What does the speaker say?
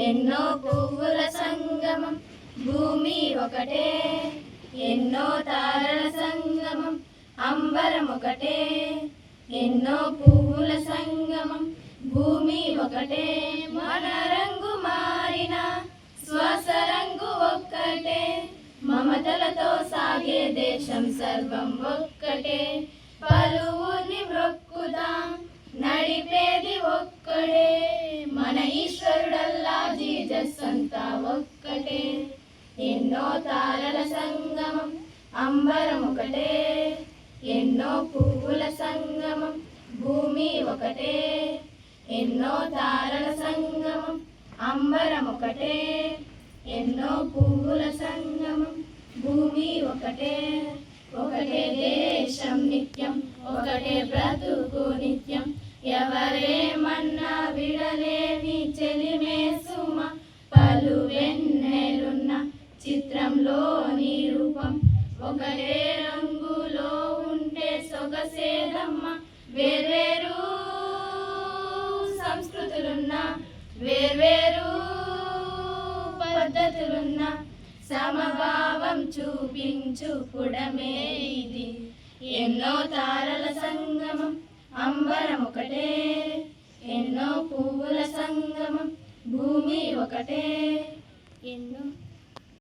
ఎన్నో పువ్వుల సంగమం భూమి ఒకటే, ఎన్నో తారల సంగమం అంబరం ఒకటే, ఎన్నో పువ్వుల సంగమం భూమి ఒకటే. మన రంగు మారిన శ్వాస రంగు ఒక్కటే, మమతలతో సాగే దేశం సర్వం ఒక్కటే. పలువురిని మొక్కుదాం నడిపేది ఒక్కడే, మన ఈశ్వరుడల్లా జీసస్ అంతా ఒక్కటే. ఎన్నో తారల సంగమం అంబరం ఒకటే, ఎన్నో పువ్వుల సంగమం భూమి ఒకటే, ఎన్నో తారల సంగమం అంబరం ఒకటే, ఎన్నో పువ్వుల సంగమం భూమి ఒకటే. ఒకటే దేశం నిత్యం, ఒకటే బ్రతుకు నిత్యం, ఎవరేమన్నా విడలేని చెలిమే సుమ. పలు వెన్నెలున్న చిత్రంలోని రూపం ఒకటే రంగులో ఉంటే సొగసేదమ్మ. వేర్వేరు సంస్కృతులున్నా, వేర్వేరు పద్ధతులున్నా, సమభావం చూపించు పుడమే ఇది. ఎన్నో తారల సంగమం అంబరం ఒకటే, ఎన్నో పువ్వుల సంగమం భూమి ఒకటే, ఎన్నో